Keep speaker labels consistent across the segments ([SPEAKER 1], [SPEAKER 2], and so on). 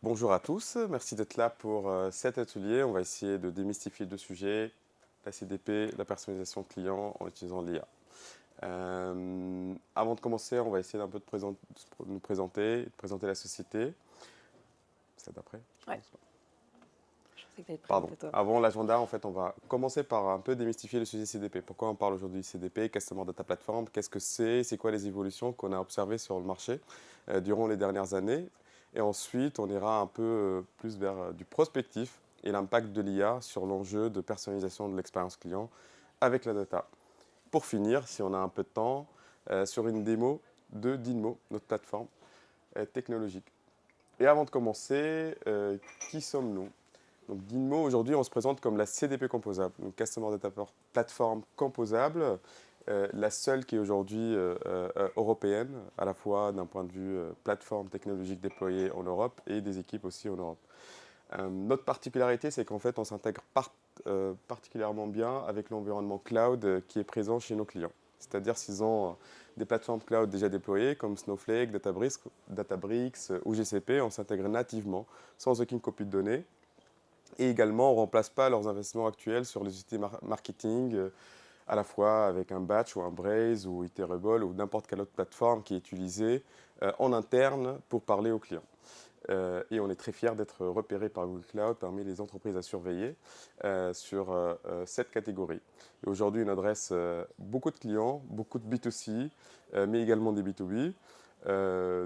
[SPEAKER 1] Bonjour à tous, merci d'être là pour cet atelier. On va essayer de démystifier deux sujets, la CDP, la personnalisation client en utilisant l'IA. Avant de commencer, on va essayer d'un peu de nous présenter, de présenter la société. C'est d'après, je
[SPEAKER 2] Ouais,
[SPEAKER 1] pense.
[SPEAKER 2] je pensais que tu allais te
[SPEAKER 1] Pardon.
[SPEAKER 2] présenter toi.
[SPEAKER 1] Avant l'agenda, en fait, on va commencer par un peu démystifier le sujet CDP. Pourquoi on parle aujourd'hui de CDP, Customer Data Platform? Qu'est-ce que c'est quoi les évolutions qu'on a observées sur le marché durant les dernières années? Et ensuite, on ira un peu plus vers du prospectif et l'impact de l'IA sur l'enjeu de personnalisation de l'expérience client avec la data. Pour finir, si on a un peu de temps, sur une démo de Dinmo, notre plateforme technologique. Et avant de commencer, qui sommes-nous? Donc Dinmo, aujourd'hui, on se présente comme la CDP composable, une Customer Data Platform composable, la seule qui est aujourd'hui européenne, à la fois d'un point de vue plateforme technologique déployée en Europe et des équipes aussi en Europe. Notre particularité, c'est qu'en fait, on s'intègre particulièrement bien avec l'environnement cloud qui est présent chez nos clients. C'est-à-dire s'ils ont des plateformes cloud déjà déployées comme Snowflake, Databricks ou GCP, on s'intègre nativement sans aucune copie de données. Et également, on ne remplace pas leurs investissements actuels sur les outils marketing, à la fois avec un Batch ou un Braze ou Iterable ou n'importe quelle autre plateforme qui est utilisée en interne pour parler aux clients. Et on est très fiers d'être repéré par Google Cloud parmi les entreprises à surveiller sur cette catégorie. Et aujourd'hui, on adresse beaucoup de clients, beaucoup de B2C, mais également des B2B.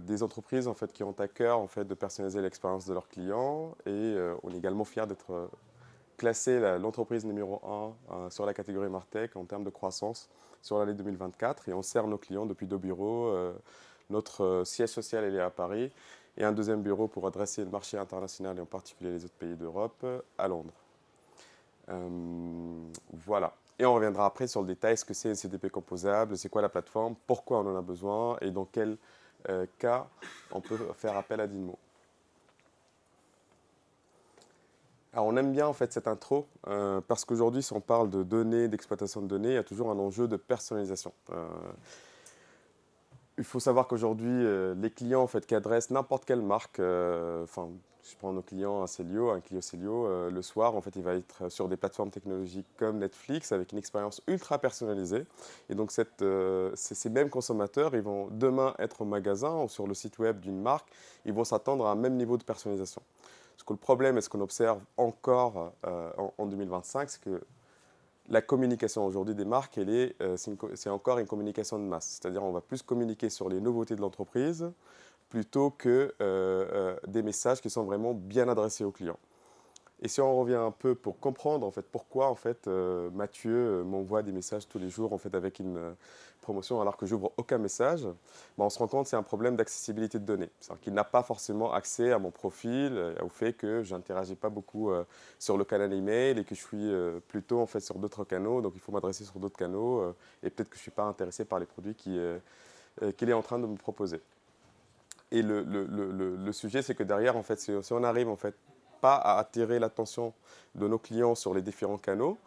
[SPEAKER 1] Des entreprises en fait, qui ont à cœur en fait, de personnaliser l'expérience de leurs clients et on est également fiers d'être classé l'entreprise numéro 1 sur la catégorie Martech en termes de croissance sur l'année 2024 et on sert nos clients depuis deux bureaux. Notre siège social est à Paris et un deuxième bureau pour adresser le marché international et en particulier les autres pays d'Europe à Londres. Voilà. Et on reviendra après sur le détail, ce que c'est une CDP composable, c'est quoi la plateforme, pourquoi on en a besoin et dans quel cas on peut faire appel à Dinmo. Alors on aime bien en fait cette intro parce qu'aujourd'hui si on parle de données, d'exploitation de données, il y a toujours un enjeu de personnalisation. Il faut savoir qu'aujourd'hui les clients en fait, qui adressent n'importe quelle marque, enfin je prends nos clients un Célio, un Clio Célio, le soir en fait il va être sur des plateformes technologiques comme Netflix avec une expérience ultra personnalisée. Et donc ces mêmes consommateurs, ils vont demain être au magasin ou sur le site web d'une marque, ils vont s'attendre à un même niveau de personnalisation. Parce que le problème, et ce qu'on observe encore en 2025, c'est que la communication aujourd'hui des marques, c'est encore une communication de masse. C'est-à-dire on va plus communiquer sur les nouveautés de l'entreprise plutôt que des messages qui sont vraiment bien adressés aux clients. Et si on revient un peu pour comprendre en fait pourquoi en fait Mathieu m'envoie des messages tous les jours en fait avec une promotion alors que j'ouvre aucun message, ben, on se rend compte que c'est un problème d'accessibilité de données. C'est-à-dire qu'il n'a pas forcément accès à mon profil, au fait que je n'interagis pas beaucoup sur le canal email et que je suis plutôt en fait sur d'autres canaux, donc il faut m'adresser sur d'autres canaux et peut-être que je ne suis pas intéressé par les produits qu'il est en train de me proposer. Et le sujet, c'est que derrière, en fait, si on arrive en fait pas à attirer l'attention de nos clients sur les différents canaux,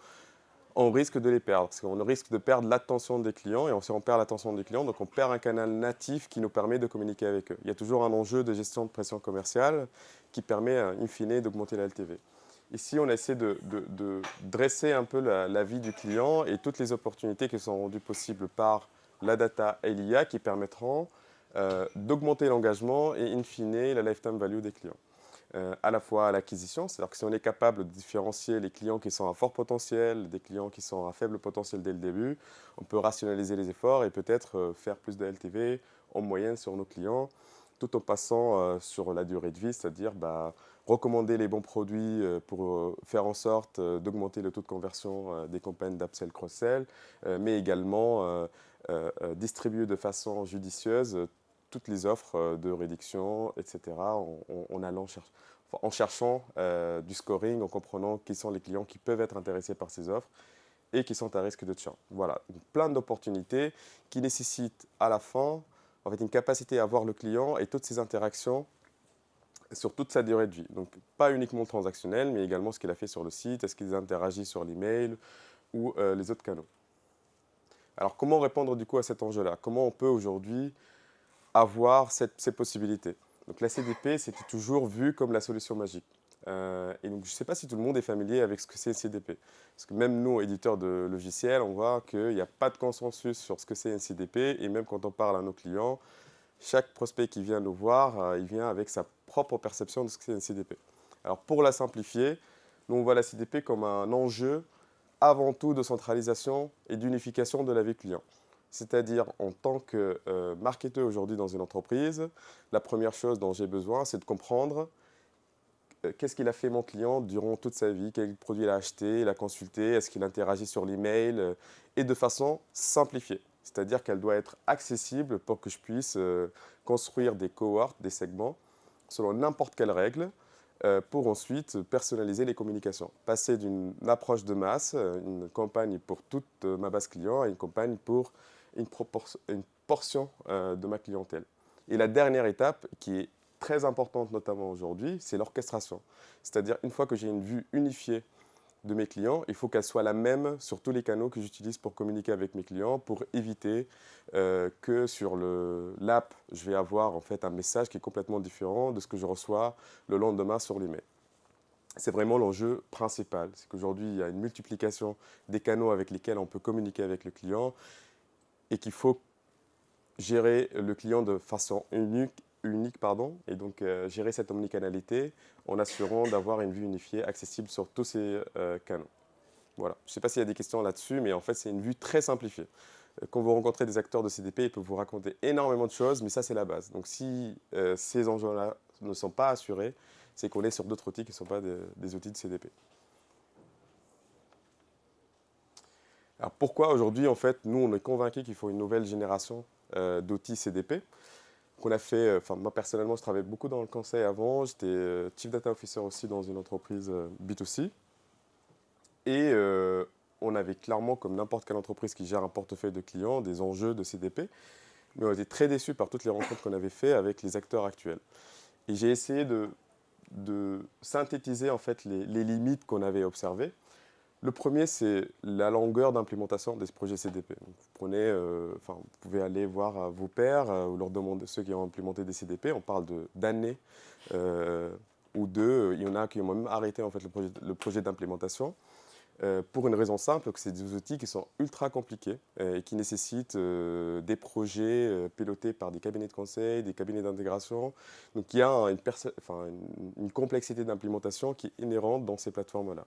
[SPEAKER 1] on risque de les perdre. Parce qu'on risque de perdre l'attention des clients. Et si on perd l'attention des clients, donc on perd un canal natif qui nous permet de communiquer avec eux. Il y a toujours un enjeu de gestion de pression commerciale qui permet, in fine, d'augmenter la LTV. Ici, on essaie de dresser un peu la vie du client et toutes les opportunités qui sont rendues possibles par la data et l'IA qui permettront d'augmenter l'engagement et, in fine, la lifetime value des clients. À la fois à l'acquisition, c'est-à-dire que si on est capable de différencier les clients qui sont à fort potentiel des clients qui sont à faible potentiel dès le début, on peut rationaliser les efforts et peut-être faire plus de LTV en moyenne sur nos clients, tout en passant sur la durée de vie, c'est-à-dire recommander les bons produits pour faire en sorte d'augmenter le taux de conversion des campagnes d'upsell cross-sell, mais également distribuer de façon judicieuse toutes les offres de réduction, etc., en cherchant du scoring, en comprenant qui sont les clients qui peuvent être intéressés par ces offres et qui sont à risque de churn. Voilà, donc, plein d'opportunités qui nécessitent à la fin en fait, une capacité à voir le client et toutes ses interactions sur toute sa durée de vie. Donc pas uniquement transactionnel, mais également ce qu'il a fait sur le site, est-ce qu'il interagit sur l'email ou les autres canaux. Alors comment répondre du coup à cet enjeu-là? Comment on peut aujourd'hui avoir ces possibilités? Donc la CDP, c'était toujours vu comme la solution magique. Et donc je ne sais pas si tout le monde est familier avec ce que c'est une CDP. Parce que même nous, éditeurs de logiciels, on voit qu'il n'y a pas de consensus sur ce que c'est une CDP. Et même quand on parle à nos clients, chaque prospect qui vient nous voir, il vient avec sa propre perception de ce que c'est une CDP. Alors pour la simplifier, nous on voit la CDP comme un enjeu avant tout de centralisation et d'unification de la vie client. C'est-à-dire, en tant que marketeur aujourd'hui dans une entreprise, la première chose dont j'ai besoin, c'est de comprendre qu'est-ce qu'il a fait mon client durant toute sa vie, quel produit il a acheté, il a consulté, est-ce qu'il interagit sur l'email, et de façon simplifiée. C'est-à-dire qu'elle doit être accessible pour que je puisse construire des cohorts, des segments, selon n'importe quelle règle, pour ensuite personnaliser les communications. Passer d'une approche de masse, une campagne pour toute ma base client, à une campagne pour une portion de ma clientèle. Et la dernière étape, qui est très importante notamment aujourd'hui, c'est l'orchestration. C'est-à-dire, une fois que j'ai une vue unifiée de mes clients, il faut qu'elle soit la même sur tous les canaux que j'utilise pour communiquer avec mes clients, pour éviter que sur l'app, je vais avoir en fait un message qui est complètement différent de ce que je reçois le lendemain sur l'email. C'est vraiment l'enjeu principal. C'est qu'aujourd'hui, il y a une multiplication des canaux avec lesquels on peut communiquer avec le client et qu'il faut gérer le client de façon unique pardon, et donc gérer cette omnicanalité en assurant d'avoir une vue unifiée accessible sur tous ces canaux. Voilà. Je ne sais pas s'il y a des questions là-dessus, mais en fait, c'est une vue très simplifiée. Quand vous rencontrez des acteurs de CDP, ils peuvent vous raconter énormément de choses, mais ça, c'est la base. Donc, si ces enjeux-là ne sont pas assurés, c'est qu'on est sur d'autres outils qui ne sont pas des outils de CDP. Alors, pourquoi aujourd'hui, en fait, nous, on est convaincus qu'il faut une nouvelle génération d'outils CDP qu'on a fait, enfin moi personnellement je travaillais beaucoup dans le conseil avant, j'étais Chief Data Officer aussi dans une entreprise B2C et on avait clairement, comme n'importe quelle entreprise qui gère un portefeuille de clients, des enjeux de CDP, mais on était très déçus par toutes les rencontres qu'on avait fait avec les acteurs actuels. Et j'ai essayé de synthétiser en fait les limites qu'on avait observées. Le premier, c'est la longueur d'implémentation des projets CDP. Donc, vous prenez, vous pouvez aller voir vos pairs ou leur demander, ceux qui ont implémenté des CDP, on parle d'années ou deux. Il y en a qui ont même arrêté en fait, le projet d'implémentation pour une raison simple, que c'est des outils qui sont ultra compliqués et qui nécessitent des projets pilotés par des cabinets de conseil, des cabinets d'intégration. Donc il y a une complexité d'implémentation qui est inhérente dans ces plateformes-là.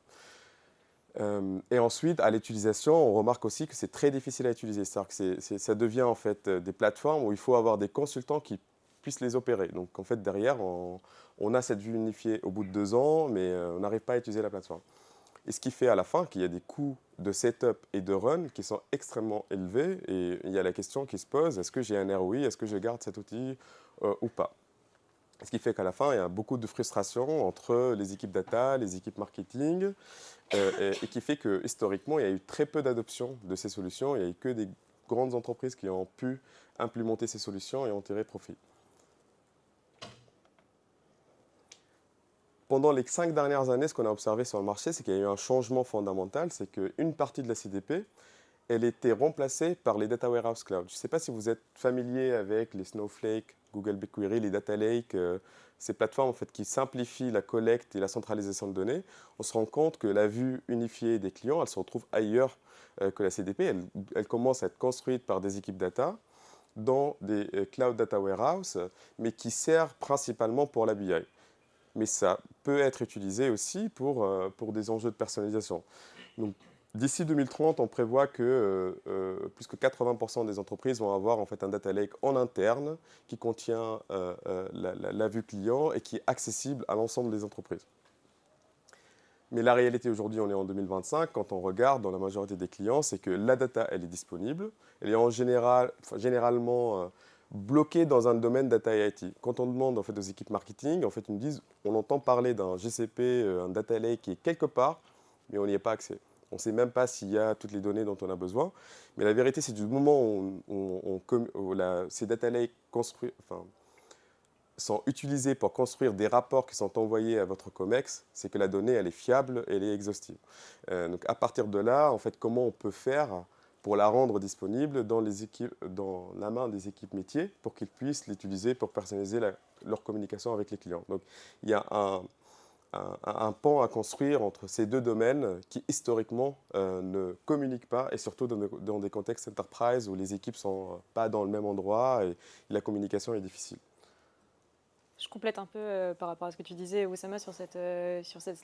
[SPEAKER 1] Et ensuite, à l'utilisation, on remarque aussi que c'est très difficile à utiliser. C'est-à-dire que ça devient en fait des plateformes où il faut avoir des consultants qui puissent les opérer. Donc en fait, derrière, on a cette vue unifiée au bout de 2 ans, mais on n'arrive pas à utiliser la plateforme. Et ce qui fait à la fin qu'il y a des coûts de setup et de run qui sont extrêmement élevés. Et il y a la question qui se pose, est-ce que j'ai un ROI, est-ce que je garde cet outil ou pas? Ce qui fait qu'à la fin, il y a beaucoup de frustration entre les équipes data, les équipes marketing, et qui fait que historiquement, il y a eu très peu d'adoption de ces solutions. Il n'y a eu que des grandes entreprises qui ont pu implémenter ces solutions et en tirer profit. Pendant les 5 dernières années, ce qu'on a observé sur le marché, c'est qu'il y a eu un changement fondamental. C'est qu'une partie de la CDP, elle était remplacée par les Data Warehouse Cloud. Je ne sais pas si vous êtes familier avec les Snowflake, Google BigQuery, les Data Lake, ces plateformes en fait, qui simplifient la collecte et la centralisation de données. On se rend compte que la vue unifiée des clients, elle se retrouve ailleurs que la CDP. Elle commence à être construite par des équipes data dans des Cloud Data Warehouse, mais qui sert principalement pour la BI. Mais ça peut être utilisé aussi pour des enjeux de personnalisation. Donc, d'ici 2030, on prévoit que plus que 80% des entreprises vont avoir en fait un data lake en interne qui contient la vue client et qui est accessible à l'ensemble des entreprises. Mais la réalité aujourd'hui, on est en 2025, quand on regarde dans la majorité des clients, c'est que la data, elle est disponible. Elle est généralement bloquée dans un domaine data et IT. Quand on demande en fait, aux équipes marketing, en fait, ils me disent on entend parler d'un GCP, un data lake qui est quelque part, mais on n'y a pas accès. On ne sait même pas s'il y a toutes les données dont on a besoin. Mais la vérité, c'est du moment où ces data lakes sont utilisés pour construire des rapports qui sont envoyés à votre COMEX, c'est que la donnée, elle est fiable et elle est exhaustive. Donc à partir de là, en fait, comment on peut faire pour la rendre disponible dans la main des équipes métiers pour qu'ils puissent l'utiliser pour personnaliser leur communication avec les clients. Donc il y a un pont à construire entre ces deux domaines qui historiquement ne communiquent pas et surtout dans des contextes enterprise où les équipes ne sont pas dans le même endroit et la communication est difficile.
[SPEAKER 2] Je complète un peu par rapport à ce que tu disais, Oussama, sur cette slide.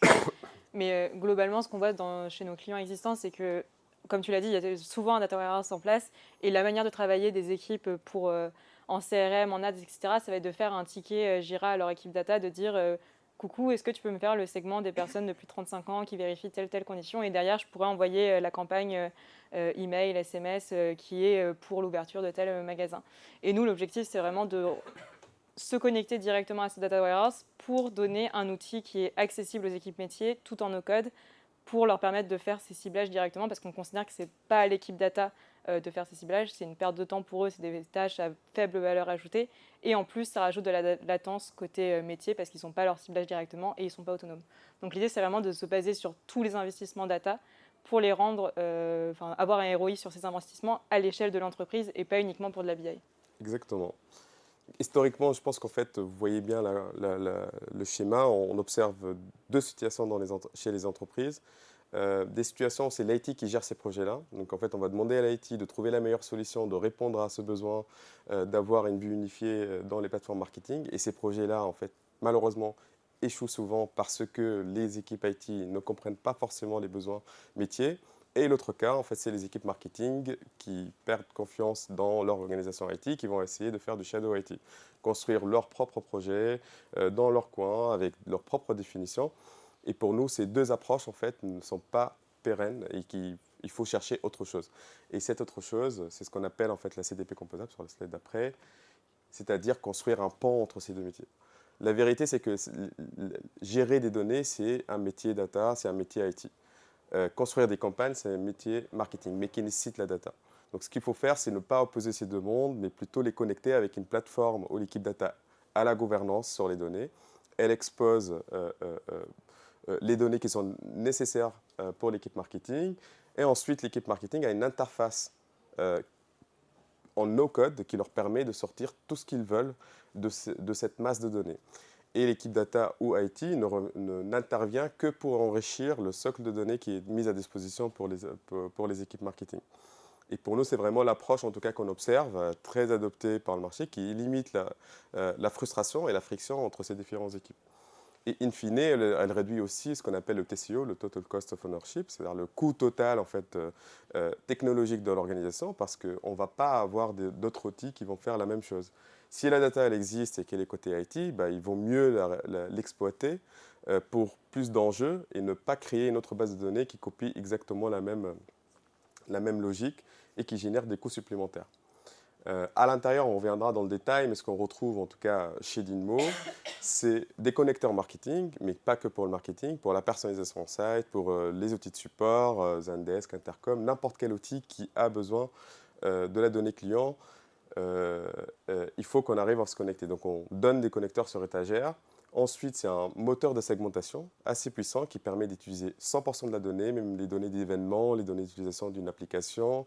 [SPEAKER 2] Mais globalement, ce qu'on voit chez nos clients existants, c'est que, comme tu l'as dit, il y a souvent un data warehouse en place. Et la manière de travailler des équipes en CRM, en ads, etc., ça va être de faire un ticket Jira à leur équipe data, de dire coucou, est-ce que tu peux me faire le segment des personnes de plus de 35 ans qui vérifient telle condition. Et derrière, je pourrais envoyer la campagne email, SMS qui est pour l'ouverture de tel magasin. Et nous, l'objectif, c'est vraiment de se connecter directement à ce data warehouse pour donner un outil qui est accessible aux équipes métiers tout en no-code pour leur permettre de faire ces ciblages directement parce qu'on considère que ce n'est pas à l'équipe data de faire ces ciblages, c'est une perte de temps pour eux, c'est des tâches à faible valeur ajoutée et en plus ça rajoute de la latence côté métier parce qu'ils ne sont pas leur ciblage directement et ils ne sont pas autonomes. Donc l'idée c'est vraiment de se baser sur tous les investissements data pour les rendre, avoir un ROI sur ces investissements à l'échelle de l'entreprise et pas uniquement pour de la BI.
[SPEAKER 1] Exactement. Historiquement, je pense qu'en fait, vous voyez bien le schéma. On observe deux situations chez les entreprises. Des situations où c'est l'IT qui gère ces projets-là. Donc en fait, on va demander à l'IT de trouver la meilleure solution, de répondre à ce besoin, d'avoir une vue unifiée dans les plateformes marketing. Et ces projets-là, en fait, malheureusement, échouent souvent parce que les équipes IT ne comprennent pas forcément les besoins métiers. Et l'autre cas, en fait, c'est les équipes marketing qui perdent confiance dans leur organisation IT, qui vont essayer de faire du shadow IT, construire leurs propres projets dans leur coin avec leurs propres définitions. Et pour nous, ces deux approches, en fait, ne sont pas pérennes et il faut chercher autre chose. Et cette autre chose, c'est ce qu'on appelle en fait la CDP composable sur le slide d'après, c'est-à-dire construire un pont entre ces deux métiers. La vérité, c'est que gérer des données, c'est un métier data, c'est un métier IT. Construire des campagnes, c'est un métier marketing, mais qui nécessite la data. Donc ce qu'il faut faire, c'est ne pas opposer ces deux mondes, mais plutôt les connecter avec une plateforme où l'équipe data a la gouvernance sur les données. Elle expose les données qui sont nécessaires pour l'équipe marketing. Et ensuite, l'équipe marketing a une interface en no-code qui leur permet de sortir tout ce qu'ils veulent de cette masse de données. Et l'équipe data ou IT n'intervient que pour enrichir le socle de données qui est mis à disposition pour les équipes marketing. Et pour nous, c'est vraiment l'approche, en tout cas, qu'on observe, très adoptée par le marché, qui limite la frustration et la friction entre ces différentes équipes. Et in fine, elle réduit aussi ce qu'on appelle le TCO, le Total Cost of Ownership, c'est-à-dire le coût total en fait, technologique de l'organisation, parce qu'on ne va pas avoir d'autres outils qui vont faire la même chose. Si la data elle existe et qu'elle est côté IT, bah, il vaut mieux l'exploiter pour plus d'enjeux et ne pas créer une autre base de données qui copie exactement la même logique et qui génère des coûts supplémentaires. À l'intérieur, on reviendra dans le détail, mais ce qu'on retrouve en tout cas chez Dinmo, c'est des connecteurs marketing, mais pas que pour le marketing, pour la personnalisation site, pour les outils de support, Zendesk, Intercom, n'importe quel outil qui a besoin de la donnée client, il faut qu'on arrive à se connecter. Donc on donne des connecteurs sur étagère. Ensuite, c'est un moteur de segmentation assez puissant qui permet d'utiliser 100% de la donnée, même les données d'événements, les données d'utilisation d'une application.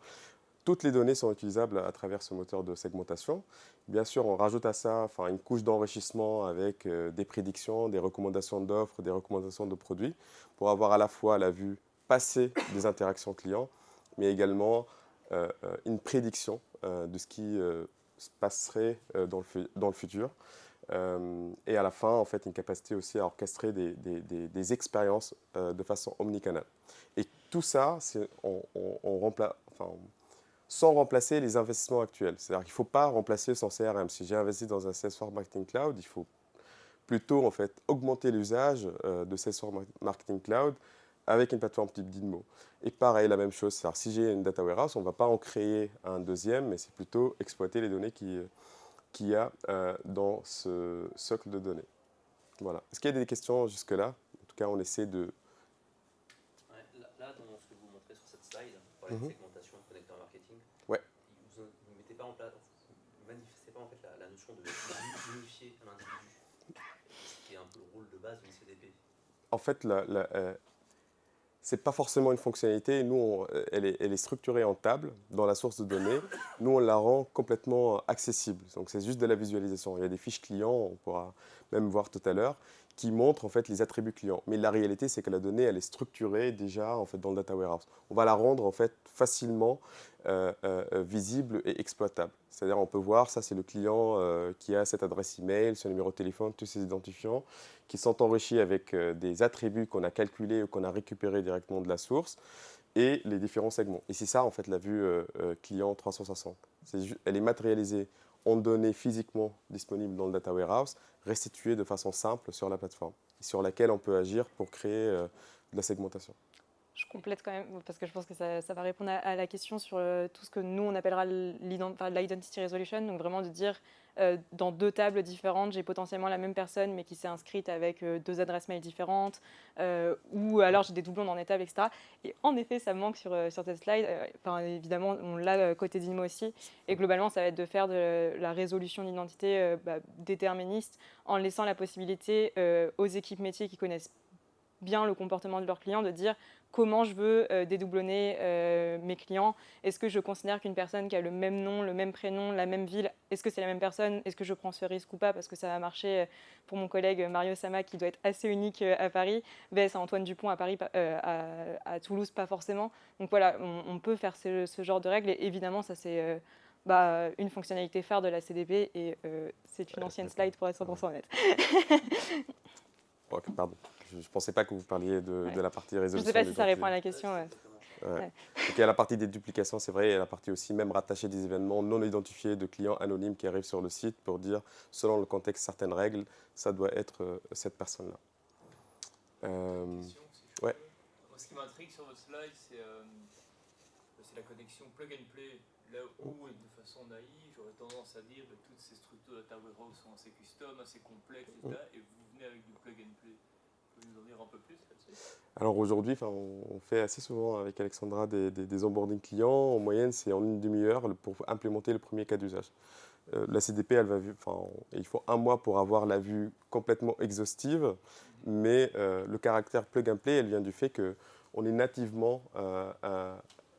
[SPEAKER 1] Toutes les données sont utilisables à travers ce moteur de segmentation. Bien sûr, on rajoute à ça une couche d'enrichissement avec des prédictions, des recommandations d'offres, des recommandations de produits pour avoir à la fois la vue passée des interactions clients, mais également une prédiction de ce qui se passerait dans le futur. Et à la fin, en fait, une capacité aussi à orchestrer des expériences de façon omnicanale. Et tout ça, sans remplacer les investissements actuels. C'est-à-dire qu'il ne faut pas remplacer son CRM. Si j'ai investi dans un Salesforce Marketing Cloud, il faut plutôt en fait, augmenter l'usage de Salesforce Marketing Cloud avec une plateforme type Dinmo. Et pareil, la même chose. C'est-à-dire si j'ai une data warehouse, on ne va pas en créer un deuxième, mais c'est plutôt exploiter les données qu'il y a dans ce socle de données. Voilà. Est-ce qu'il y a des questions jusque-là? En tout cas, on essaie de...
[SPEAKER 3] Ouais, là, dans ce que vous montrez sur cette slide, pour la segmentation de connecteur marketing,
[SPEAKER 1] ouais.
[SPEAKER 3] vous ne mettez pas en place, vous manifestez pas en fait la notion de unifier un individu, ce qui est un peu le rôle de base d'une CDP.
[SPEAKER 1] En fait, c'est pas forcément une fonctionnalité. Nous, elle est structurée en table dans la source de données. Nous, on la rend complètement accessible. Donc, c'est juste de la visualisation. Il y a des fiches clients, on pourra même voir tout à l'heure, qui montrent en fait les attributs clients. Mais la réalité, c'est que la donnée, elle est structurée déjà en fait dans le data warehouse. On va la rendre en fait facilement visible et exploitable. C'est-à-dire, on peut voir, ça, c'est le client qui a cette adresse email, ce numéro de téléphone, tous ces identifiants, qui sont enrichis avec des attributs qu'on a calculés ou qu'on a récupérés directement de la source et les différents segments. Et c'est ça, en fait, la vue client 360. Elle est matérialisée en données physiquement disponibles dans le data warehouse, restituées de façon simple sur la plateforme, sur laquelle on peut agir pour créer de la segmentation.
[SPEAKER 2] Je complète quand même, parce que je pense que ça va répondre à la question sur tout ce que nous, on appellera l'identity resolution. Donc vraiment de dire, dans deux tables différentes, j'ai potentiellement la même personne, mais qui s'est inscrite avec deux adresses mail différentes, ou alors j'ai des doublons dans des tables, etc. Et en effet, ça me manque sur cette slide. Évidemment, on l'a côté d'IMO aussi. Et globalement, ça va être de faire de la résolution d'identité déterministe, en laissant la possibilité aux équipes métiers qui connaissent bien le comportement de leurs clients, de dire comment je veux dédoublonner mes clients. Est-ce que je considère qu'une personne qui a le même nom, le même prénom, la même ville, est-ce que c'est la même personne? Est-ce que je prends ce risque ou pas? Parce que ça va marcher pour mon collègue Mario Sama, qui doit être assez unique à Paris, vs Antoine Dupont à Paris, à Toulouse, pas forcément. Donc voilà, on peut faire ce genre de règles. Et évidemment, ça c'est une fonctionnalité phare de la CDP. Et c'est une ancienne slide pour être 100% honnête.
[SPEAKER 1] Okay, pardon. Je ne pensais pas que vous parliez de la partie résolution.
[SPEAKER 2] Je ne sais pas si ça répond à la question.
[SPEAKER 1] Ouais. Donc, il y a la partie des duplications, c'est vrai, il y a la partie aussi même rattachée des événements non identifiés de clients anonymes qui arrivent sur le site pour dire, selon le contexte, certaines règles, ça doit être cette personne-là. Ouais.
[SPEAKER 4] Ce qui m'intrigue sur votre slide, c'est la connexion plug and play. Là où, de façon naïve, j'aurais tendance à dire que toutes ces structures data warehouse sont assez custom, assez complexes, etc. Et vous venez avec du plug and play. Vous pouvez nous en dire un peu plus là-dessus?
[SPEAKER 1] Alors aujourd'hui, on fait assez souvent avec Alexandra des onboarding clients. En moyenne, c'est en une demi-heure pour implémenter le premier cas d'usage. La CDP, il faut un mois pour avoir la vue complètement exhaustive, mais le caractère plug and play, elle vient du fait qu'on est nativement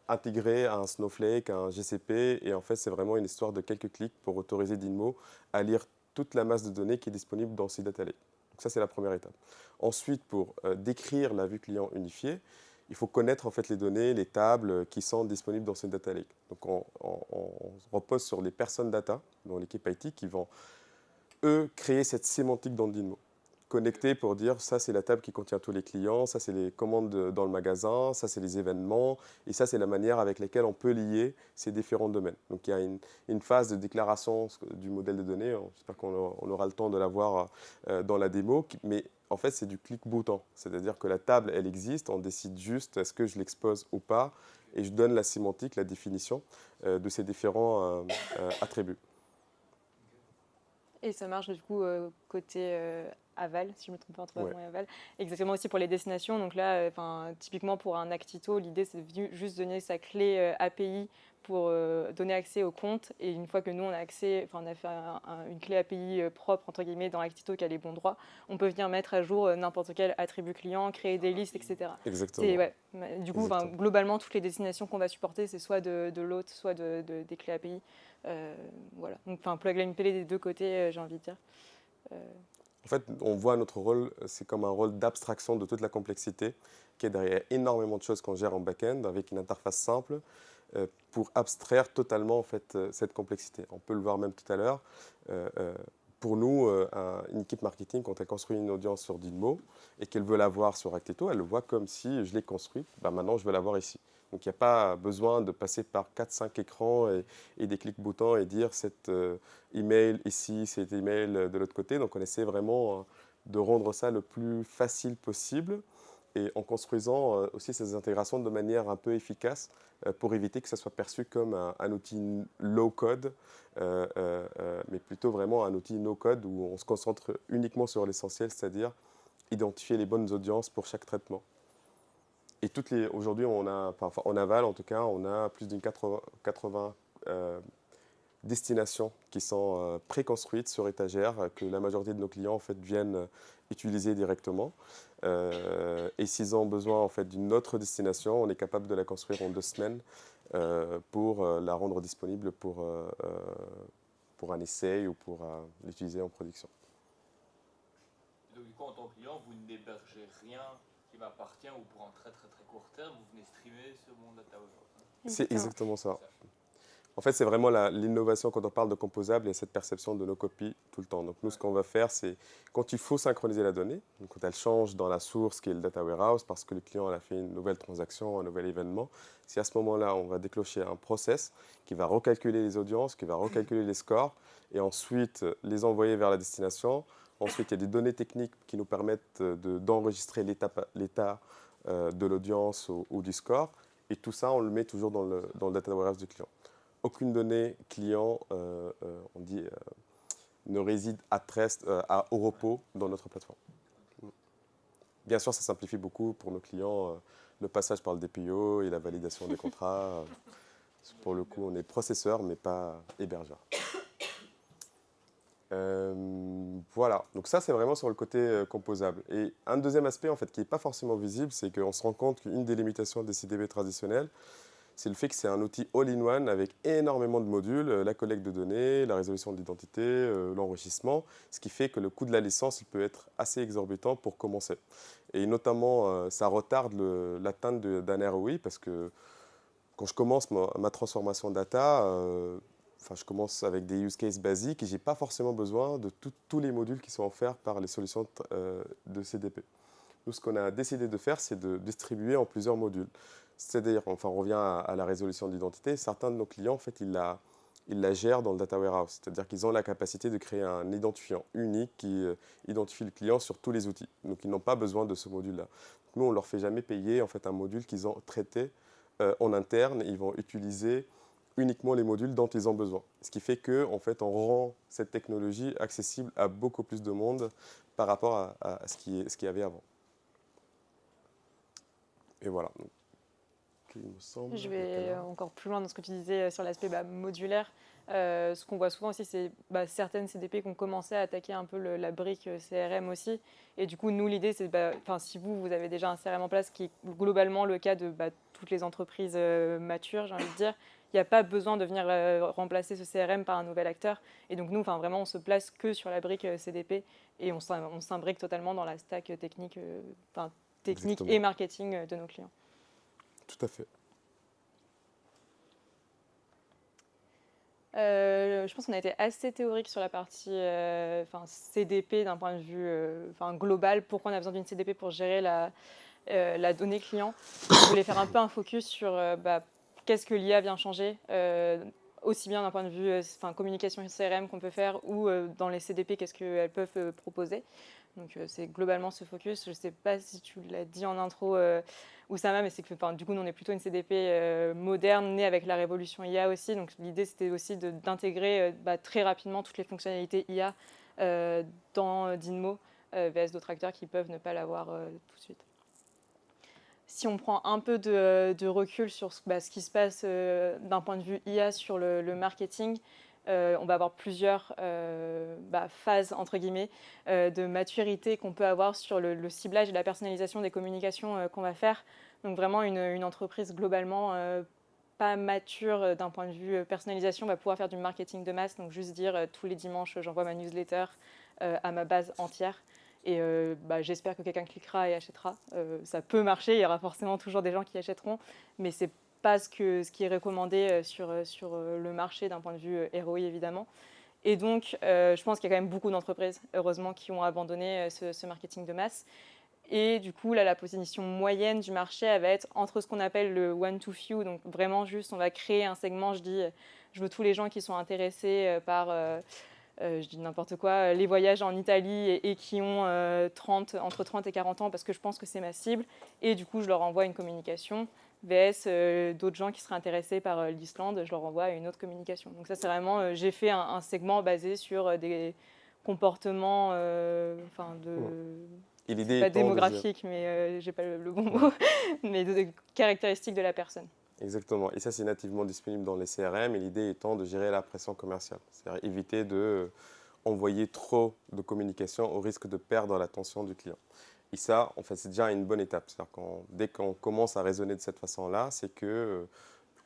[SPEAKER 1] intégré à un Snowflake, à un GCP, et en fait, c'est vraiment une histoire de quelques clics pour autoriser Dinmo à lire toute la masse de données qui est disponible dans ces data lakes. Donc ça, c'est la première étape. Ensuite, pour décrire la vue client unifiée, il faut connaître en fait les données, les tables qui sont disponibles dans ces data lakes. Donc on repose sur les personnes data dans l'équipe IT qui vont, eux, créer cette sémantique dans Dinmo. Connecter pour dire ça c'est la table qui contient tous les clients, ça c'est les commandes dans le magasin, ça c'est les événements, et ça c'est la manière avec laquelle on peut lier ces différents domaines. Donc il y a une phase de déclaration du modèle de données, j'espère qu'on aura le temps de la voir dans la démo, mais en fait c'est du clic-bouton, c'est-à-dire que la table elle existe, on décide juste est-ce que je l'expose ou pas, et je donne la sémantique, la définition de ces différents attributs.
[SPEAKER 2] Et ça marche du coup côté aval, si je ne me trompe pas, entre avant et aval. Exactement aussi pour les destinations. Donc là, typiquement pour un Actito, l'idée c'est de juste donner sa clé API pour donner accès au compte. Et une fois que nous on a accès, on a fait une clé API propre entre guillemets dans Actito qui a les bons droits, on peut venir mettre à jour n'importe quel attribut client, créer des listes, etc.
[SPEAKER 1] Exactement.
[SPEAKER 2] Du coup, globalement, toutes les destinations qu'on va supporter, c'est soit de l'hôte, soit des clés API. Voilà. Donc, plug and play des deux côtés, j'ai envie de dire.
[SPEAKER 1] En fait, on voit notre rôle, c'est comme un rôle d'abstraction de toute la complexité qui est derrière énormément de choses qu'on gère en back-end avec une interface simple pour abstraire totalement en fait, cette complexité. On peut le voir même tout à l'heure. Pour nous, une équipe marketing, quand elle construit une audience sur Dinmo et qu'elle veut la voir sur Actito, elle le voit comme si je l'ai construite, maintenant je veux la voir ici. Donc il n'y a pas besoin de passer par 4-5 écrans et des clics-boutons et dire cet email ici, cet email de l'autre côté. Donc on essaie vraiment de rendre ça le plus facile possible et en construisant aussi ces intégrations de manière un peu efficace pour éviter que ça soit perçu comme un outil low-code, mais plutôt vraiment un outil no-code où on se concentre uniquement sur l'essentiel, c'est-à-dire identifier les bonnes audiences pour chaque traitement. Et aujourd'hui, en aval, en tout cas, on a plus d'une 80 destinations qui sont préconstruites sur étagère, que la majorité de nos clients en fait, viennent utiliser directement. Et s'ils ont besoin en fait, d'une autre destination, on est capable de la construire en 2 semaines pour la rendre disponible pour un essai ou pour l'utiliser en production.
[SPEAKER 4] Donc, du coup, en tant que client, vous n'hébergez rien qui m'appartient ou pour un très très très court terme, vous venez streamer sur mon data warehouse.
[SPEAKER 1] C'est exactement ça. En fait, c'est vraiment l'innovation quand on parle de composable, il y a cette perception de nos copies tout le temps. Donc nous, ce qu'on va faire, c'est quand il faut synchroniser la donnée, donc quand elle change dans la source qui est le data warehouse, parce que le client a fait une nouvelle transaction, un nouvel événement, c'est à ce moment-là, on va déclencher un process qui va recalculer les audiences, qui va recalculer les scores, et ensuite les envoyer vers la destination. Ensuite, il y a des données techniques qui nous permettent d'enregistrer l'état de l'audience ou du score, et tout ça, on le met toujours dans le data warehouse du client. Aucune donnée client, on dit, ne réside au repos dans notre plateforme. Bien sûr, ça simplifie beaucoup pour nos clients le passage par le DPO et la validation des contrats. Pour le coup, on est processeur, mais pas hébergeur. Voilà, donc ça, c'est vraiment sur le côté composable. Et un deuxième aspect, en fait, qui n'est pas forcément visible, c'est qu'on se rend compte qu'une des limitations des CDP traditionnels, c'est le fait que c'est un outil all-in-one avec énormément de modules, la collecte de données, la résolution d'identité, l'enrichissement, ce qui fait que le coût de la licence il peut être assez exorbitant pour commencer. Et notamment, ça retarde l'atteinte d'un ROI parce que quand je commence ma transformation data, je commence avec des use cases basiques et je n'ai pas forcément besoin de tous les modules qui sont offerts par les solutions de CDP. Nous, ce qu'on a décidé de faire, c'est de distribuer en plusieurs modules. C'est-à-dire, enfin, on revient à la résolution d'identité. Certains de nos clients, en fait, ils la gèrent dans le data warehouse. C'est-à-dire qu'ils ont la capacité de créer un identifiant unique qui identifie le client sur tous les outils. Donc, ils n'ont pas besoin de ce module-là. Nous, on ne leur fait jamais payer en fait, un module qu'ils ont traité en interne. Ils vont utiliser uniquement les modules dont ils ont besoin. Ce qui fait qu'en fait, on rend cette technologie accessible à beaucoup plus de monde par rapport à ce qu'il y avait avant. Et voilà. Donc, il me semble.
[SPEAKER 2] Je vais encore plus loin dans ce que tu disais sur l'aspect modulaire. Ce qu'on voit souvent aussi, c'est certaines CDP qui ont commencé à attaquer un peu la brique CRM aussi. Et du coup, nous, l'idée, c'est si vous avez déjà un CRM en place, qui est globalement le cas de toutes les entreprises matures, j'ai envie de dire, il n'y a pas besoin de venir remplacer ce CRM par un nouvel acteur. Et donc, nous, vraiment, on se place que sur la brique CDP et on s'imbrique totalement dans la stack technique, technique et marketing de nos clients.
[SPEAKER 1] Tout à fait.
[SPEAKER 2] Je pense qu'on a été assez théorique sur la partie CDP d'un point de vue global. Pourquoi on a besoin d'une CDP pour gérer la donnée client. Je voulais faire un peu un focus sur qu'est-ce que l'IA vient changer, aussi bien d'un point de vue communication CRM qu'on peut faire ou dans les CDP, qu'est-ce qu'elles peuvent proposer. Donc c'est globalement ce focus. Je ne sais pas si tu l'as dit en intro, Oussama, mais c'est que du coup, nous, on est plutôt une CDP moderne, née avec la révolution IA aussi. Donc l'idée, c'était aussi d'intégrer très rapidement toutes les fonctionnalités IA dans Dynamo, vs d'autres acteurs qui peuvent ne pas l'avoir tout de suite. Si on prend un peu de recul sur ce qui se passe d'un point de vue IA sur le marketing, on va avoir plusieurs phases, entre guillemets, de maturité qu'on peut avoir sur le ciblage et la personnalisation des communications qu'on va faire. Donc vraiment, une entreprise globalement pas mature d'un point de vue personnalisation va pouvoir faire du marketing de masse, donc juste dire tous les dimanches, j'envoie ma newsletter à ma base entière. Et j'espère que quelqu'un cliquera et achètera. Ça peut marcher, il y aura forcément toujours des gens qui achèteront, mais ce n'est pas ce qui est recommandé sur le marché d'un point de vue ROI, évidemment. Et donc, je pense qu'il y a quand même beaucoup d'entreprises, heureusement, qui ont abandonné ce marketing de masse. Et du coup, là, la position moyenne du marché, elle va être entre ce qu'on appelle le one to few, donc vraiment juste, on va créer un segment, je veux tous les gens qui sont intéressés par... je dis n'importe quoi, les voyages en Italie et qui ont entre 30 et 40 ans parce que je pense que c'est ma cible. Et du coup, je leur envoie une communication. VS, d'autres gens qui seraient intéressés par l'Islande, je leur envoie une autre communication. Donc ça, c'est vraiment, j'ai fait un segment basé sur des comportements pas démographiques, mais j'ai pas le bon mot, mais de caractéristiques de la personne.
[SPEAKER 1] Exactement. Et ça, c'est nativement disponible dans les CRM. Et l'idée étant de gérer la pression commerciale. C'est-à-dire éviter de envoyer trop de communication au risque de perdre l'attention du client. Et ça, en fait, c'est déjà une bonne étape. C'est-à-dire dès qu'on commence à raisonner de cette façon-là, c'est que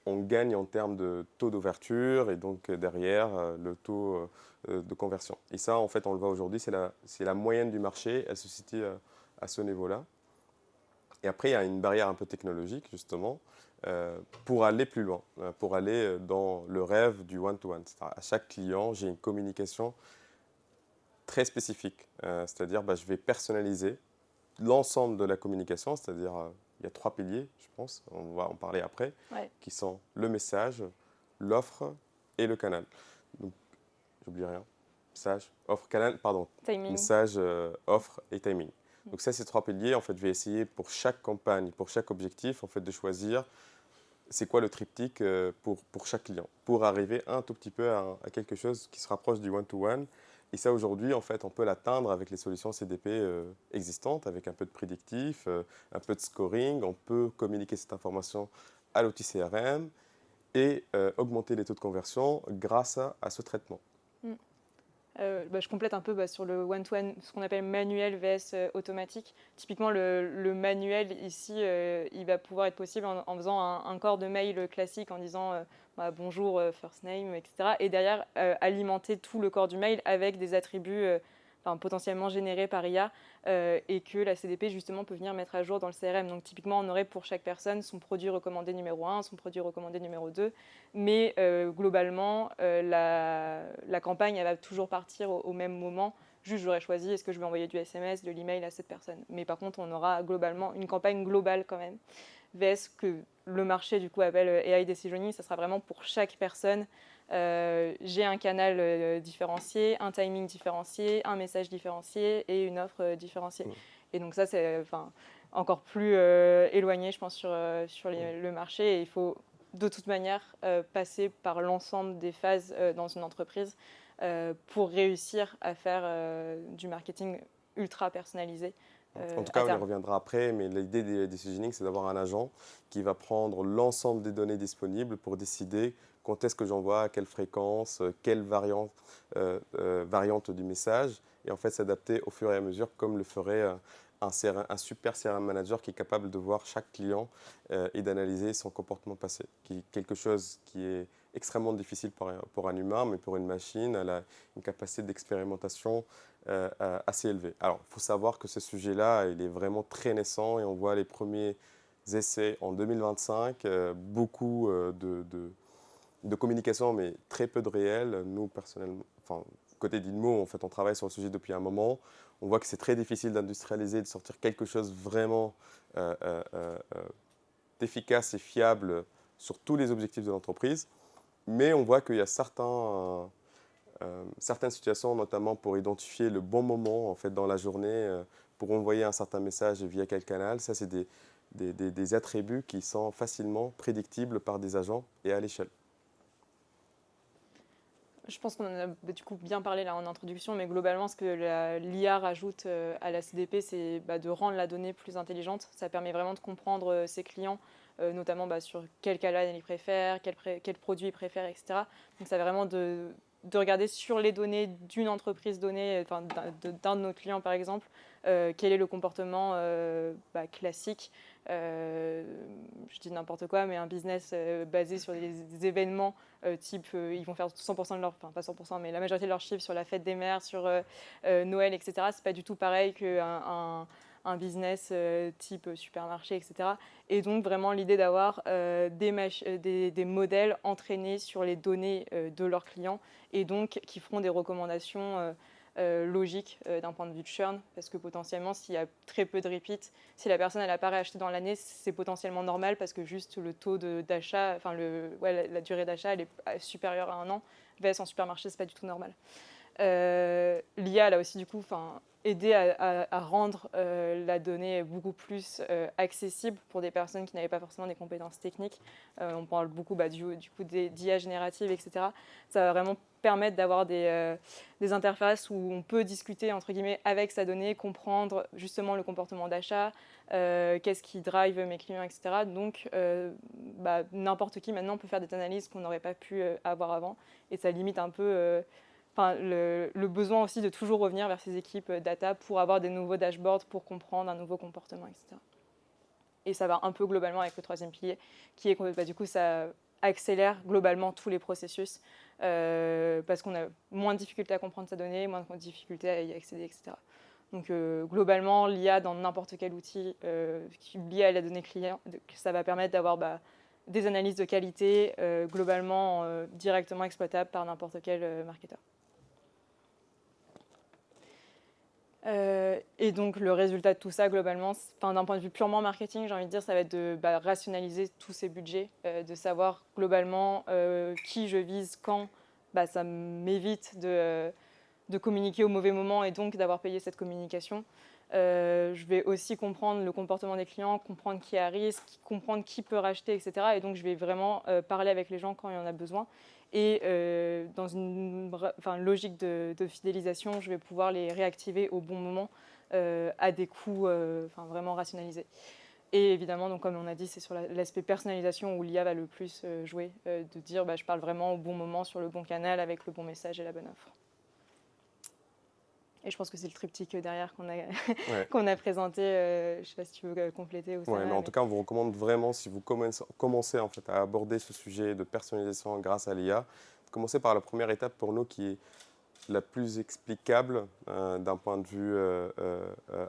[SPEAKER 1] on gagne en termes de taux d'ouverture et donc derrière le taux de conversion. Et ça, en fait, on le voit aujourd'hui, c'est la moyenne du marché. Elle se situe à ce niveau-là. Et après, il y a une barrière un peu technologique, justement, pour aller plus loin, pour aller dans le rêve du one-to-one. C'est-à-dire, à chaque client, j'ai une communication très spécifique. C'est-à-dire, je vais personnaliser l'ensemble de la communication, c'est-à-dire, il y a 3 piliers, je pense, on va en parler après,
[SPEAKER 2] Ouais.
[SPEAKER 1] qui sont le message, l'offre et le canal. Donc, j'oublie rien. Message, offre, canal, pardon.
[SPEAKER 2] Timing.
[SPEAKER 1] Message, offre et timing. Donc ça, ces 3 piliers, en fait, je vais essayer pour chaque campagne, pour chaque objectif, en fait, de choisir c'est quoi le triptyque pour chaque client, pour arriver un tout petit peu à quelque chose qui se rapproche du one-to-one. Et ça, aujourd'hui, en fait, on peut l'atteindre avec les solutions CDP existantes, avec un peu de prédictif, un peu de scoring. On peut communiquer cette information à l'outil CRM et augmenter les taux de conversion grâce à ce traitement.
[SPEAKER 2] Je complète un peu sur le one-to-one, ce qu'on appelle manuel vs automatique. Typiquement, le manuel, ici, il va pouvoir être possible en faisant un corps de mail classique en disant bonjour, first name, etc. Et derrière, alimenter tout le corps du mail avec des attributs potentiellement générés par IA et que la CDP, justement, peut venir mettre à jour dans le CRM. Donc, typiquement, on aurait pour chaque personne son produit recommandé numéro 1, son produit recommandé numéro 2. Mais globalement, la campagne, elle va toujours partir au même moment. Juste, j'aurais choisi est-ce que je vais envoyer du SMS, de l'email à cette personne. Mais par contre, on aura globalement une campagne globale quand même. VS que le marché du coup appelle AI Decisioning, ça sera vraiment pour chaque personne. J'ai un canal différencié, un timing différencié, un message différencié et une offre différenciée. Et donc ça, c'est encore plus éloigné, je pense, sur le marché. Et il faut de toute manière passer par l'ensemble des phases dans une entreprise pour réussir à faire du marketing ultra personnalisé.
[SPEAKER 1] En tout cas, on y reviendra après, mais l'idée des decisioning, c'est d'avoir un agent qui va prendre l'ensemble des données disponibles pour décider quand est-ce que j'envoie, à quelle fréquence, quelle variante du message, et en fait s'adapter au fur et à mesure comme le ferait un super CRM manager qui est capable de voir chaque client et d'analyser son comportement passé. Quelque chose qui est extrêmement difficile pour un humain, mais pour une machine, elle a une capacité d'expérimentation assez élevée. Alors, il faut savoir que ce sujet-là, il est vraiment très naissant et on voit les premiers essais en 2025, beaucoup de communication, mais très peu de réel. Nous, personnellement, côté d'Inmo, en fait, on travaille sur le sujet depuis un moment. On voit que c'est très difficile d'industrialiser, de sortir quelque chose vraiment efficace et fiable sur tous les objectifs de l'entreprise. Mais on voit qu'il y a certaines situations, notamment pour identifier le bon moment en fait, dans la journée, pour envoyer un certain message via quel canal. Ça, c'est des attributs qui sont facilement prédictibles par des agents et à l'échelle.
[SPEAKER 2] Je pense qu'on en a du coup bien parlé là en introduction, mais globalement, ce que l'IA rajoute à la CDP, c'est de rendre la donnée plus intelligente. Ça permet vraiment de comprendre ses clients, notamment sur quel canal ils préfèrent, quel produit ils préfèrent, etc. Donc, ça va vraiment de regarder sur les données d'une entreprise donnée, d'un de nos clients par exemple, quel est le comportement classique. Je dis n'importe quoi, mais un business basé sur des événements type, ils vont faire 100% de leur, enfin pas 100%, mais la majorité de leurs chiffres sur la fête des mères, sur Noël, etc. C'est pas du tout pareil qu'un business type supermarché, etc. Et donc vraiment l'idée d'avoir des modèles entraînés sur les données de leurs clients et donc qui feront des recommandations logique d'un point de vue de churn, parce que potentiellement, s'il y a très peu de repeat, si la personne n'a pas réacheté dans l'année, c'est potentiellement normal parce que juste le taux d'achat, la durée d'achat, elle est supérieure à 1 an. VS en supermarché, c'est pas du tout normal. L'IA, là aussi, du coup, aider à rendre la donnée beaucoup plus accessible pour des personnes qui n'avaient pas forcément des compétences techniques. On parle beaucoup du coup d'IA générative, etc. Ça va vraiment permettre d'avoir des interfaces où on peut discuter entre guillemets avec sa donnée, comprendre justement le comportement d'achat, qu'est-ce qui drive mes clients, etc. Donc n'importe qui maintenant peut faire des analyses qu'on n'aurait pas pu avoir avant, et ça limite un peu le besoin aussi de toujours revenir vers ces équipes data pour avoir des nouveaux dashboards, pour comprendre un nouveau comportement, etc. Et ça va un peu globalement avec le troisième pilier, qui est que du coup ça accélère globalement tous les processus, parce qu'on a moins de difficultés à comprendre sa donnée, moins de difficultés à y accéder, etc. Donc globalement, l'IA dans n'importe quel outil lié à la donnée client, ça va permettre d'avoir des analyses de qualité globalement directement exploitables par n'importe quel marketeur. Et donc le résultat de tout ça globalement, d'un point de vue purement marketing, j'ai envie de dire, ça va être de rationaliser tous ces budgets, de savoir globalement qui je vise quand. Ça m'évite de communiquer au mauvais moment et donc d'avoir payé cette communication. Je vais aussi comprendre le comportement des clients, comprendre qui est à risque, comprendre qui peut racheter, etc. Et donc je vais vraiment parler avec les gens quand il y en a besoin. Et dans une logique de fidélisation, je vais pouvoir les réactiver au bon moment à des coûts vraiment rationalisés. Et évidemment, donc, comme on a dit, c'est sur l'aspect personnalisation où l'IA va le plus jouer, de dire je parle vraiment au bon moment, sur le bon canal, avec le bon message et la bonne offre. Et je pense que c'est le triptyque derrière qu'on a, qu'on a présenté. Je ne sais pas si tu veux compléter ou ça.
[SPEAKER 1] Ouais, mais en tout cas, on vous recommande vraiment, si vous commencez en fait, à aborder ce sujet de personnalisation grâce à l'IA, commencez par la première étape pour nous qui est la plus explicable d'un point de vue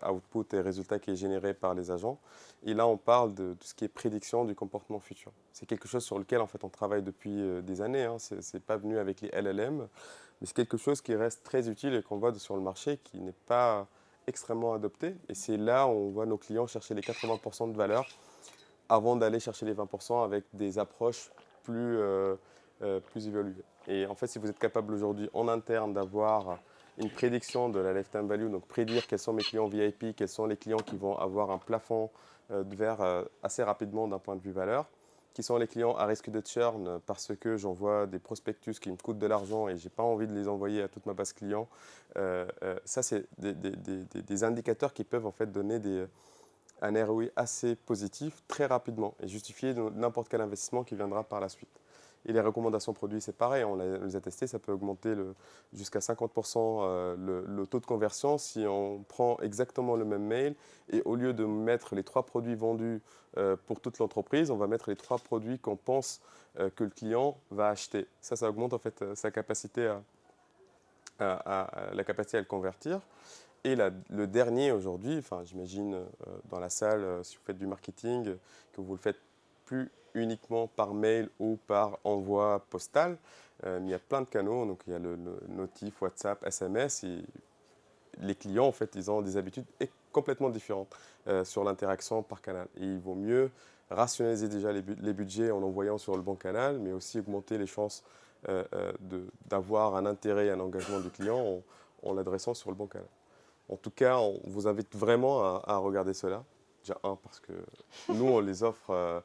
[SPEAKER 1] output et résultat qui est généré par les agents. Et là, on parle de tout ce qui est prédiction du comportement futur. C'est quelque chose sur lequel en fait, on travaille depuis des années. Hein. Ce n'est pas venu avec les LLM, mais c'est quelque chose qui reste très utile et qu'on voit sur le marché qui n'est pas extrêmement adopté. Et c'est là où on voit nos clients chercher les 80% de valeur avant d'aller chercher les 20% avec des approches plus évoluées. Et en fait, si vous êtes capable aujourd'hui en interne d'avoir une prédiction de la lifetime value, donc prédire quels sont mes clients VIP, quels sont les clients qui vont avoir un plafond de verre assez rapidement d'un point de vue valeur, qui sont les clients à risque de churn parce que j'envoie des prospectus qui me coûtent de l'argent et je n'ai pas envie de les envoyer à toute ma base client. Ça, c'est des indicateurs qui peuvent en fait donner un ROI assez positif très rapidement et justifier n'importe quel investissement qui viendra par la suite. Et les recommandations produits, c'est pareil, on les a testés, ça peut augmenter jusqu'à 50% le taux de conversion si on prend exactement le même mail et au lieu de mettre les 3 produits vendus pour toute l'entreprise, on va mettre les 3 produits qu'on pense que le client va acheter. Ça augmente en fait sa capacité la capacité à le convertir. Et le dernier aujourd'hui, j'imagine dans la salle, si vous faites du marketing, que vous le faites plus uniquement par mail ou par envoi postal, il y a plein de canaux, donc il y a le notif, WhatsApp, SMS, et les clients en fait, ils ont des habitudes complètement différentes sur l'interaction par canal. Et il vaut mieux rationaliser déjà les budgets en envoyant sur le bon canal, mais aussi augmenter les chances d'avoir un intérêt et un engagement du client en l'adressant sur le bon canal. En tout cas, on vous invite vraiment à regarder cela. Déjà, parce que nous, on les offre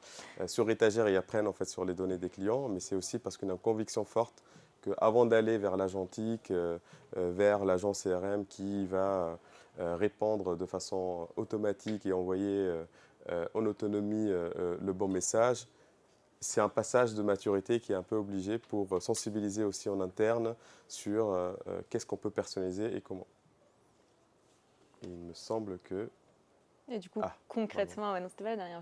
[SPEAKER 1] sur étagère et ils apprennent en fait, sur les données des clients, mais c'est aussi parce qu'on a une conviction forte qu'avant d'aller vers l'agentique, vers l'agent CRM qui va répandre de façon automatique et envoyer en autonomie le bon message, c'est un passage de maturité qui est un peu obligé pour sensibiliser aussi en interne sur qu'est-ce qu'on peut personnaliser et comment. Et il me semble que...
[SPEAKER 2] Et du coup, concrètement, non, c'était pas la dernière.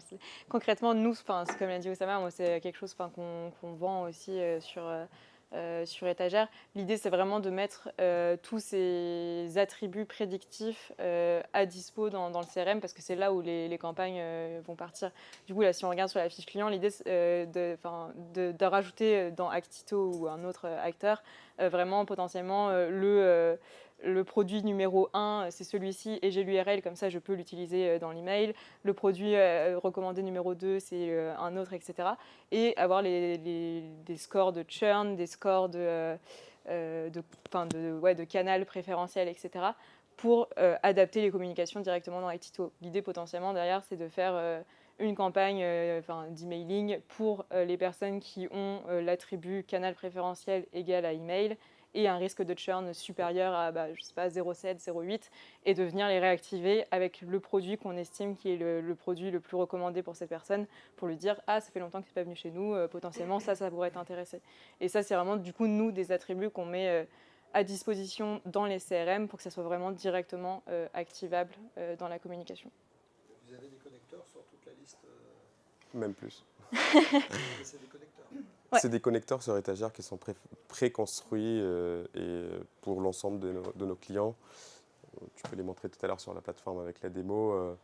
[SPEAKER 2] Concrètement, nous, comme l'a dit Oussama, c'est quelque chose qu'on vend aussi sur étagère. L'idée, c'est vraiment de mettre tous ces attributs prédictifs à dispo dans le CRM parce que c'est là où les campagnes vont partir. Du coup, là, si on regarde sur la fiche client, l'idée, c'est de rajouter dans Actito ou un autre acteur vraiment potentiellement le produit numéro 1, c'est celui-ci et j'ai l'URL, comme ça je peux l'utiliser dans l'email. Le produit recommandé numéro 2, c'est un autre, etc. Et avoir des scores de churn, des scores de canal préférentiel, etc. pour adapter les communications directement dans Actito. L'idée potentiellement derrière, c'est de faire une campagne d'emailing pour les personnes qui ont l'attribut canal préférentiel égal à email et un risque de churn supérieur à 0,7, 0,8 et de venir les réactiver avec le produit qu'on estime qui est le produit le plus recommandé pour cette personne pour lui dire « Ah, ça fait longtemps que tu n'es pas venu chez nous, potentiellement ça pourrait t'intéresser ». Et ça, c'est vraiment du coup, nous, des attributs qu'on met à disposition dans les CRM pour que ça soit vraiment directement activable dans la communication.
[SPEAKER 5] Vous avez des connecteurs sur toute la liste
[SPEAKER 1] Même plus.
[SPEAKER 5] C'est des connecteurs.
[SPEAKER 2] Ouais.
[SPEAKER 1] C'est des connecteurs sur étagère qui sont préconstruits et pour l'ensemble de nos clients. Tu peux les montrer tout à l'heure sur la plateforme avec la démo,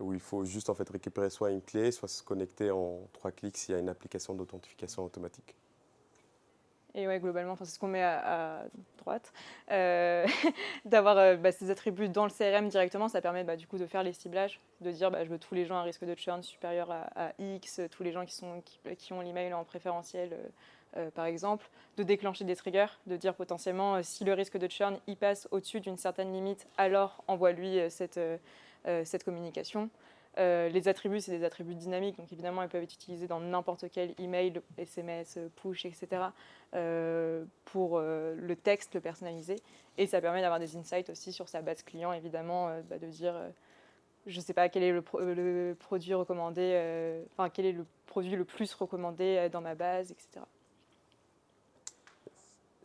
[SPEAKER 1] où il faut juste en fait récupérer soit une clé, soit se connecter en 3 clics s'il y a une application d'authentification automatique.
[SPEAKER 2] Et ouais, globalement, c'est ce qu'on met à droite. D'avoir ces attributs dans le CRM directement, ça permet du coup de faire les ciblages, de dire je veux tous les gens à risque de churn supérieur à X, tous les gens qui ont l'email en préférentiel, par exemple, de déclencher des triggers, de dire potentiellement si le risque de churn il passe au-dessus d'une certaine limite, alors envoie-lui cette communication. Les attributs, c'est des attributs dynamiques, donc évidemment, ils peuvent être utilisés dans n'importe quel email, SMS, push, etc. Pour le texte, le personnaliser. Et ça permet d'avoir des insights aussi sur sa base client, évidemment, de dire, je ne sais pas, quel est le produit recommandé, quel est le produit le plus recommandé dans ma base, etc.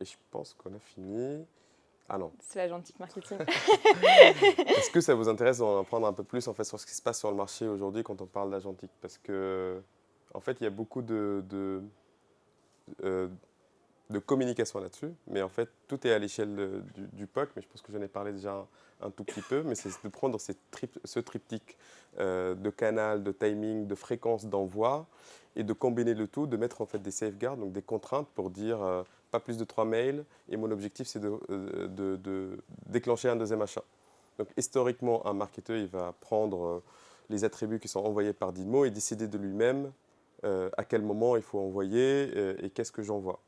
[SPEAKER 1] Et je pense qu'on a fini. Ah non.
[SPEAKER 2] C'est l'agentique marketing.
[SPEAKER 1] Est-ce que ça vous intéresse d'en apprendre un peu plus en fait, sur ce qui se passe sur le marché aujourd'hui quand on parle d'agentique? Parce que en fait, il y a beaucoup de communication là-dessus, mais en fait, tout est à l'échelle du POC, mais je pense que j'en ai parlé déjà un tout petit peu, mais c'est de prendre ce triptyque de canal, de timing, de fréquence d'envoi, et de combiner le tout, de mettre en fait des safeguards, donc des contraintes pour dire pas plus de 3 mails, et mon objectif c'est de déclencher un deuxième achat. Donc historiquement, un marketeur, il va prendre les attributs qui sont envoyés par Dynamo et décider de lui-même à quel moment il faut envoyer et qu'est-ce que j'envoie.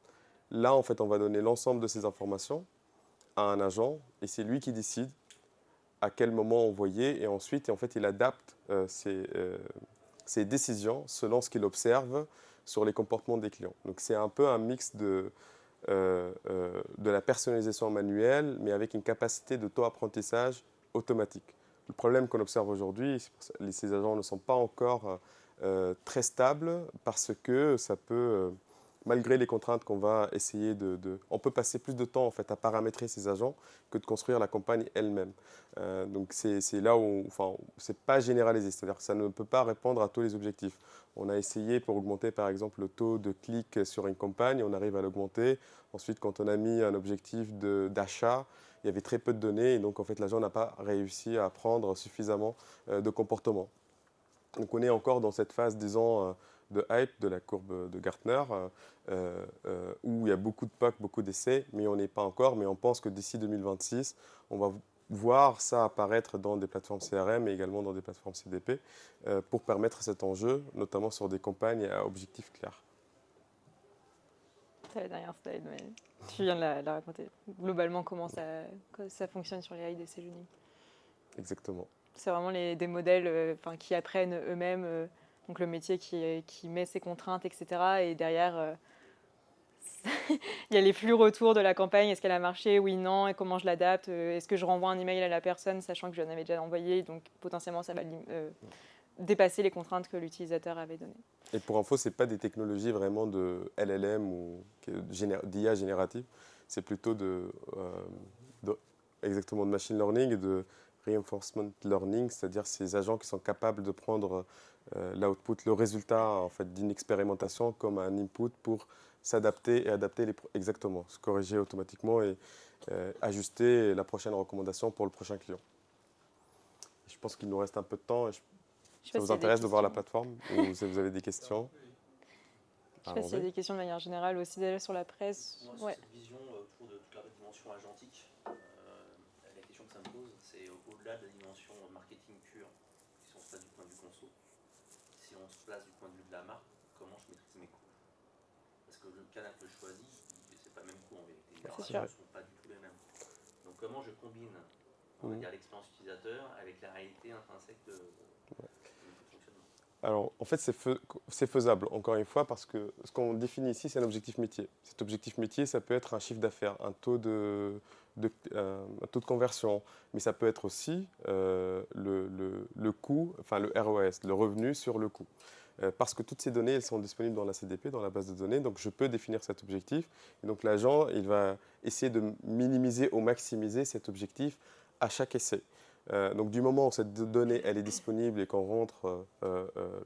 [SPEAKER 1] Là, en fait, on va donner l'ensemble de ces informations à un agent et c'est lui qui décide à quel moment envoyer et ensuite, en fait, il adapte ses décisions selon ce qu'il observe sur les comportements des clients. Donc, c'est un peu un mix de la personnalisation manuelle, mais avec une capacité de taux d'apprentissage automatique. Le problème qu'on observe aujourd'hui, c'est que ces agents ne sont pas encore très stables parce que ça peut, malgré les contraintes qu'on va essayer on peut passer plus de temps en fait, à paramétrer ces agents que de construire la campagne elle-même. Donc c'est là où, c'est pas généralisé, c'est-à-dire que ça ne peut pas répondre à tous les objectifs. On a essayé pour augmenter par exemple le taux de clics sur une campagne, on arrive à l'augmenter. Ensuite, quand on a mis un objectif d'achat, il y avait très peu de données et donc en fait l'agent n'a pas réussi à apprendre suffisamment de comportement. Donc on est encore dans cette phase, disons, de hype de la courbe de Gartner, où il y a beaucoup de POC, beaucoup d'essais, mais on n'est pas encore. Mais on pense que d'ici 2026, on va voir ça apparaître dans des plateformes CRM et également dans des plateformes CDP pour permettre cet enjeu, notamment sur des campagnes à objectifs clairs.
[SPEAKER 2] C'est la dernière slide, mais tu viens de la raconter. Globalement, comment ça fonctionne sur les IDC Juni.
[SPEAKER 1] Exactement.
[SPEAKER 2] C'est vraiment des modèles qui apprennent eux-mêmes, donc le métier qui met ses contraintes, etc. Et derrière, il y a les flux retours de la campagne. Est-ce qu'elle a marché? Oui, non. Et comment je l'adapte? Est-ce que je renvoie un email à la personne, sachant que je l'en avais déjà envoyé? Donc potentiellement, ça va dépasser les contraintes que l'utilisateur avait données.
[SPEAKER 1] Et pour info, ce n'est pas des technologies vraiment de LLM ou d'IA générative. C'est plutôt exactement de machine learning et de reinforcement learning, c'est-à-dire ces agents qui sont capables de prendre l'output, le résultat en fait, d'une expérimentation comme un input pour s'adapter et adapter exactement, se corriger automatiquement et ajuster la prochaine recommandation pour le prochain client. Je pense qu'il nous reste un peu de temps. Ça vous intéresse de voir la plateforme ou vous avez des questions?
[SPEAKER 2] Je ne sais pas s'il y a des questions de manière générale aussi déjà sur la presse.
[SPEAKER 3] Moi, sur cette vision autour de toute la dimension agentique, la question que ça me pose, c'est au-delà de la dimension marketing pure, si on se place du point de vue conso, si on se place du point de vue de la marque, comment je maîtrise mes coûts? Parce que le canal que je choisis, c'est pas le même coût en vérité. Les marges ne sont pas du tout les mêmes. Donc comment je combine on va
[SPEAKER 1] Mhm.
[SPEAKER 3] dire l'expérience utilisateur avec la réalité intrinsèque de fonctionnement.
[SPEAKER 1] Alors, en fait, c'est faisable, encore une fois, parce que ce qu'on définit ici, c'est un objectif métier. Cet objectif métier, ça peut être un chiffre d'affaires, un taux de conversion, mais ça peut être aussi le coût, enfin le ROS, le revenu sur le coût. Parce que toutes ces données, elles sont disponibles dans la CDP, dans la base de données, donc je peux définir cet objectif. Et donc l'agent, il va essayer de minimiser ou maximiser cet objectif à chaque essai. Donc du moment où cette donnée elle est disponible et qu'on rentre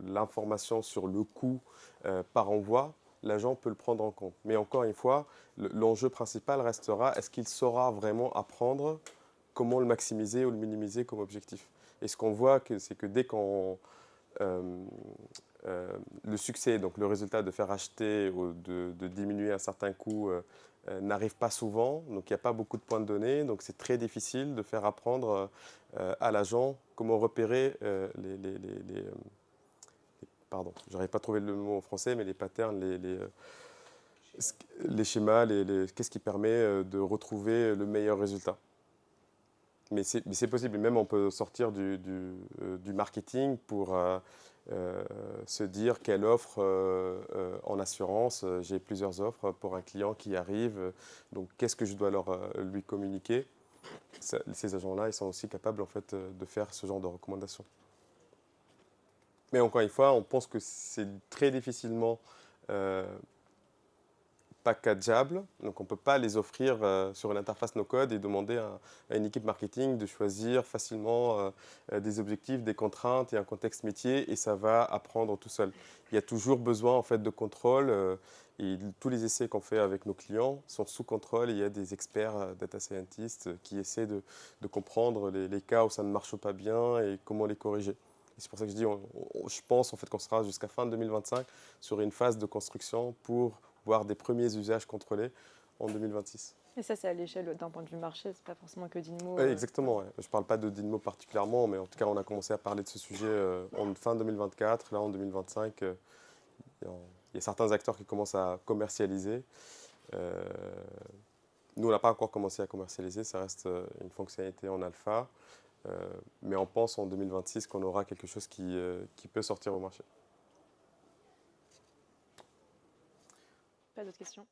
[SPEAKER 1] l'information sur le coût par envoi, l'agent peut le prendre en compte. Mais encore une fois, l'enjeu principal restera, est-ce qu'il saura vraiment apprendre comment le maximiser ou le minimiser comme objectif? Et ce qu'on voit, c'est que dès qu'on euh, le succès, donc le résultat de faire acheter ou de diminuer un certain coût n'arrive pas souvent, donc il n'y a pas beaucoup de points de données, donc c'est très difficile de faire apprendre à l'agent comment repérer pardon, j'arrive pas à trouver le mot en français, mais les patterns, les schémas, qu'est-ce qui permet de retrouver le meilleur résultat. Mais c'est possible, même on peut sortir du marketing pour se dire quelle offre en assurance, j'ai plusieurs offres pour un client qui arrive, donc qu'est-ce que je dois lui communiquer. Ces agents-là, ils sont aussi capables en fait, de faire ce genre de recommandations. Mais encore une fois, on pense que c'est très difficilement euh, packageable, donc on ne peut pas les offrir sur une interface no-code et demander à une équipe marketing de choisir facilement des objectifs, des contraintes et un contexte métier, et ça va apprendre tout seul. Il y a toujours besoin en fait de contrôle, et tous les essais qu'on fait avec nos clients sont sous contrôle, et il y a des experts data scientists qui essaient de comprendre les cas où ça ne marche pas bien et comment les corriger. Et c'est pour ça que je dis, je pense en fait qu'on sera jusqu'à fin 2025 sur une phase de construction pour voir des premiers usages contrôlés en 2026.
[SPEAKER 2] Et ça, c'est à l'échelle d'un point de vue marché, c'est pas forcément que d'Inmo.
[SPEAKER 1] Oui, exactement. Ouais. Je ne parle pas de Dynamo particulièrement, mais en tout cas, on a commencé à parler de ce sujet en fin 2024. Là, en 2025, il y a certains acteurs qui commencent à commercialiser. Euh, Nous, on n'a pas encore commencé à commercialiser, ça reste une fonctionnalité en alpha. Mais on pense en 2026 qu'on aura quelque chose qui peut sortir au marché.
[SPEAKER 2] Pas d'autres questions?